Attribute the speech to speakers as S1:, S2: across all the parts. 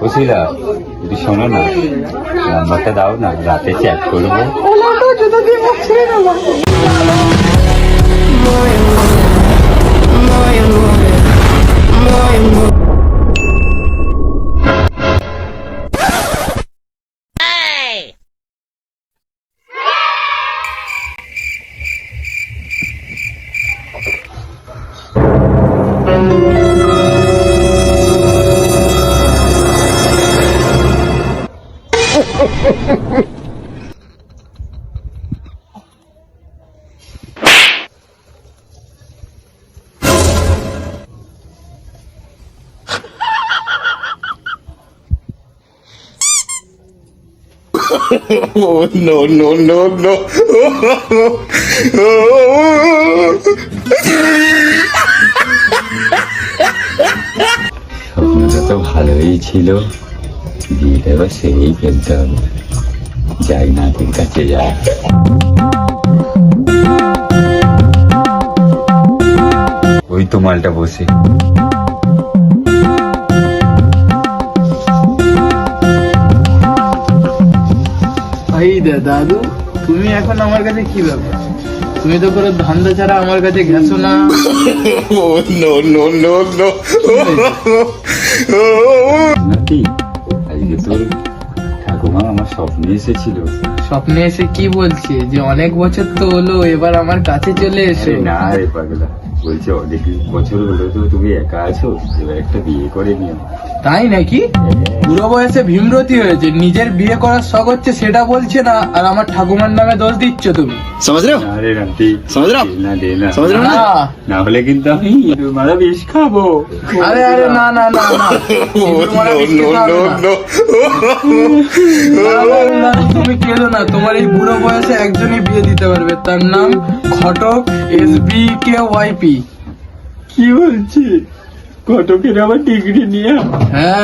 S1: বুঝিলা যদি শোনো না, নাম্বারটা দাও না, রাতে চ্যাট করবো।
S2: Oh, no, no, no, no.
S1: স্বপ্নটা তো ভালোই ছিল, বিয়েটা এবার সেই ফেলতে হবে। যাই নাতির কাছে যাই। ওই তো মালটা বসে।
S3: দাদু, তুমি এখন আমার কাছে কি ব্যাপার? তুমি তো কোনো ধান্দা ছাড়া আমার কাছে গেছো না।
S2: Oh, no, no, no, no.
S1: নাতি, আজকে তোর ঠাকুমা আমার স্বপ্নে এসেছিল।
S3: স্বপ্নে এসে কি বলছে যে অনেক বছর তো হলো, এবার আমার কাছে চলে এসো?
S1: আরে না রে পাগলা, বলছে অনেক বছর হলো তো তুমি একা আছো, এবার একটা বিয়ে করে নিও।
S3: তাই নাকি? বুড়ো বয়সে ভীমরতি হয়েছে, নিজের বিয়ে করার শখ হচ্ছে সেটা বলছে না, আর আমার ঠাকুমার নামে দোষ দিচ্ছ তুমি।
S2: समझ रहे हो?
S1: না রে নাতি,
S2: समझ रहे हो?
S1: দে না দে না,
S2: समझ रहे हो ना?
S3: না,
S1: না হলে কিন্তু আমি ইঁদুর মারা বিষ খাবো।
S3: আরে আরে না না না না,
S2: Oh, no, no, no, no.
S3: না, তুমি কেঁদো না, তোমার এই বুড়ো বয়সে একজনই বিয়ে দিতে পারবে, তার নাম ঘটক SBKYP।
S1: কি বলছি? ঘটকের আবার ডিগ্রি নিয়ে
S3: হ্যাঁ,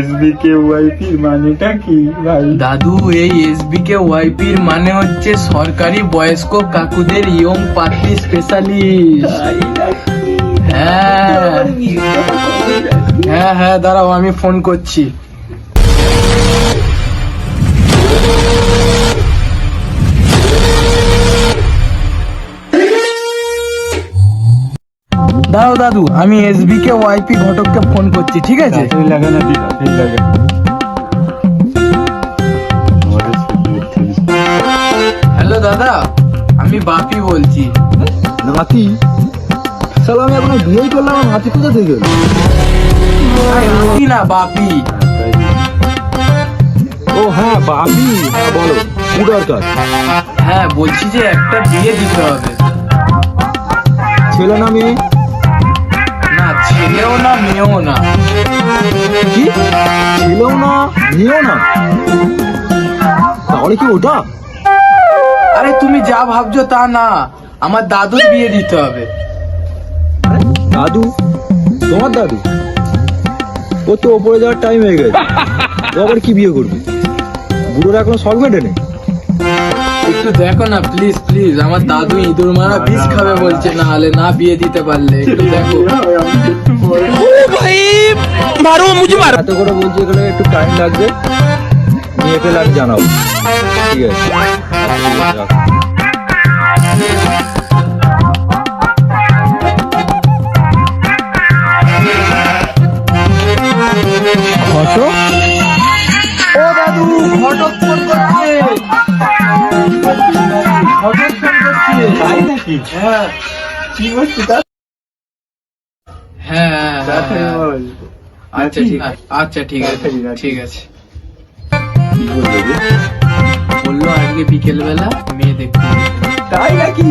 S1: SBKYP মানেটা কি ভাই?
S3: দাদু, এই SBKYP মানে হচ্ছে সরকারি বয়স্ক কাকুদের ইয়ং পার্টি স্পেশালিস্ট। হ্যাঁ হ্যাঁ হ্যাঁ, দাঁড়াও আমি ফোন করছি। দাঁড়াও দাদু, আমি SBKYP ঘটককে ফোন করছি, ঠিক আছে?
S1: তাড়াতাড়ি লাগা না দিদা, তাড়াতাড়ি লাগা।
S3: হ্যালো দাদা, আমি বাপি বলছি।
S4: নাতি? শালা আমি এখনো বিয়েই করলাম, আমার নাতি কোথা থেকে এলো?
S3: নাতি না, বাপি।
S4: ও হ্যাঁ, বাবি, হ্যাঁ বলো, কি দরকার?
S3: হ্যাঁ, বলছি যে একটা বিয়ে দিতে হবে।
S4: ছেলে না মেয়ে?
S3: না, ছেলেও না মেয়েও না।
S4: কি? ছেলেও না মেয়েও না? তাহলে কি ওটা?
S3: আরে তুমি যা ভাবছো তা না, আমার দাদুর বিয়ে দিতে হবে।
S4: দাদু? তোমার দাদু? ও তো ওপরে যাওয়ার টাইম হয়ে গেছে, ও আবার কি বিয়ে করবে? বুড়োর এখনো শখ মেটেনি?
S3: একটু দেখো না প্লিজ প্লিজ, আমার দাদু ইঁদুর মারা বিষ খাবে বলছে, না হলে না বিয়ে দিতে পারলে একটু দেখো।
S4: এত করে বলছি, এখানে একটু টাইম লাগবে, নিয়ে ফেলে আমি জানাবো, ঠিক আছে? রাখো।
S3: ঘটক? ও দাদু, ঘটক ফোন করছে। ঘটক ফোন করছে।
S1: তাই নাকি?
S3: হ্যাঁ
S1: কি বলছি তা?
S3: হ্যাঁ
S1: তাড়াতাড়ি বল।
S3: আচ্ছা ঠিক আছে, আচ্ছা ঠিক আছে, ঠিক আছে।
S1: কি বললো রে?
S3: বললো আজকে বিকেল বেলা মেয়ে দেখতে যেতে।
S1: তাই নাকি?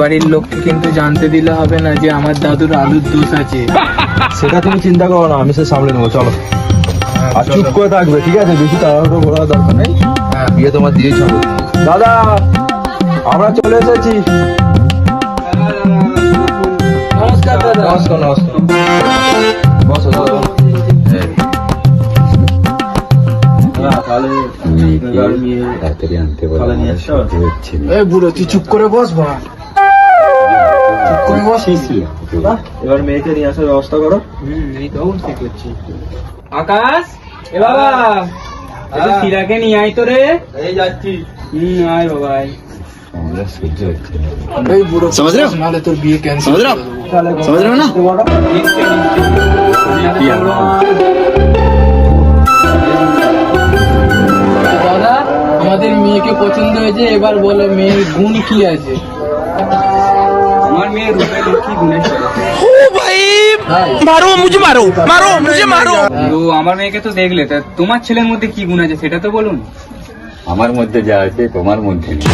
S3: বাড়ির লোককে কিন্তু জানতে দিলে হবে না যে আমার দাদুর আলুর দোষ আছে।
S4: সেটা তুমি চিন্তা করো না, আমি সে সামলে নেবো। চলো, আর চুপ করে থাকবে, ঠিক আছে? বেশি তাড়াহুড়ো করার দরকার নেই। বিয়ে তোমার দিয়েই চলো। দাদা, আমরা চলে এসেছি।
S3: নমস্কার দাদা।
S4: নমস্কার, নমস্কার। বসো দাদা। তাহলে
S1: মেয়েকে তাড়াতাড়ি আনতে বলো,
S4: তাহলে নিয়ে
S1: আমার
S4: এসো।
S1: সহ্য হচ্ছে না।
S3: এই বুড়ো, তুই চুপ করে বস বাবা। চুপ করে বস।
S4: এবার মেয়েকে নিয়ে আসার ব্যবস্থা করো।
S3: এই তো ঠিক করছি। আকাশ, এ বাবা, সিরাকে নিয়ে আয় তো রে।
S4: এই যাচ্ছি।
S3: আয় বাবা আয়।
S1: আমার সহ্য হচ্ছে না।
S3: এই বুড়ো, নাহলে তোর বিয়ে ক্যান্সেল।
S4: समझ रहे हो ना?
S1: কি আমার
S3: দাদা, আমাদের মেয়েকে পছন্দ হয়েছে, এবার বলো মেয়ের গুণ কি আছে? আমার মেয়ের কি গুণ আছে?
S5: मारो मुझे मारो मारो मुझे मारो
S3: তো আমার মেয়েকে তো দেখলে, তা তোমার ছেলের মধ্যে কি গুণ আছে সেটা তো বলুন।
S1: আমার মধ্যে যা আছে তোমার মধ্যে নেই।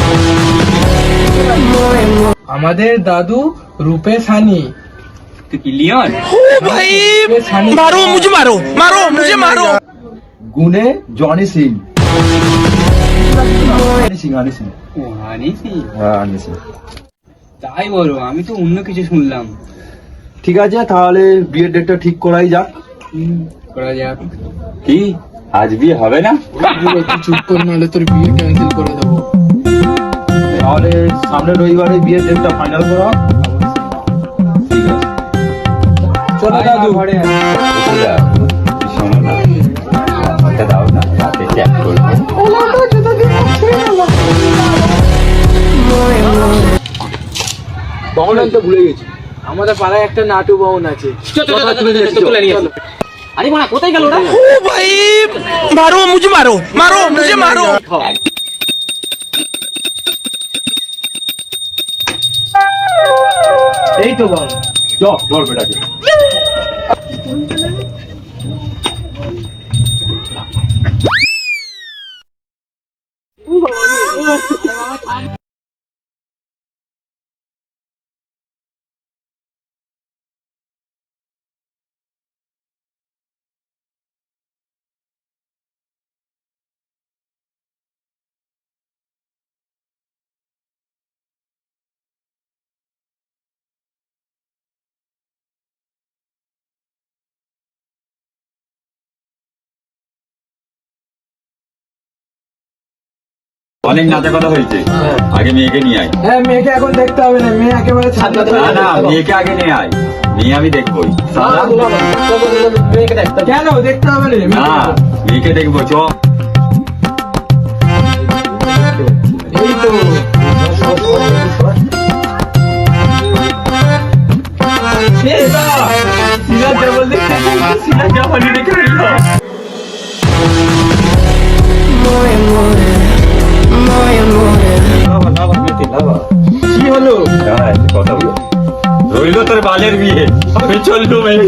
S3: আমাদের দাদু রূপে সানি। লিওন
S5: भाई मारो मुझे मारो
S4: গুনে জনি সিং। হানি সিং। হ্যাঁ, হানি সিং।
S3: তাই বলো, আমি তো অন্য কিছু শুনলাম।
S4: ঠিক আছে, তাহলে বিয়ের ডেটটা ঠিক করাই যাক।
S3: করা যাক।
S1: কি আজ বিয়ে হবে না?
S3: বুড়ো, তুই চুপ কর, নাহলে তোর বিয়ে ক্যান্সেল করে দেবো।
S4: তাহলে সামনের রবিবারে বিয়ের ডেটটা ফাইনাল করা হোক। ঠিক আছে,
S3: চলো দাদু।
S1: বুঝলা? শোনো না, আমাকে দাও না, রাতে চ্যাট করবো।
S4: তখন আমি তো ভুলে গেছি।
S3: আমাদের পাড়ায় একটা নাটু বাউন আছে। আরে মা, কোথায় গেল ওরা?
S5: ओ भाई मारो मुझे मारो
S3: এই তো বাউন।
S4: ধর বেটাকে।
S1: অনেক নাচা কথা হয়েছে, আগে মেয়েকে নিয়ে আয়।
S3: হ্যাঁ, মেয়েকে এখন দেখতে হবে না, মেয়ে একেবারে ছাড়া।
S1: না না, মেয়েকে আগে নিয়ে আয়, মেয়ে আমি দেখবোই।
S3: কেন দেখতে হবে না?
S1: না, মেয়েকে দেখবো, চ।
S3: এই তো কি হলো?
S1: দাঁড়া, একটা কথা বলো। রইলো তোর বালের বিয়ে, আমি চললুম এই।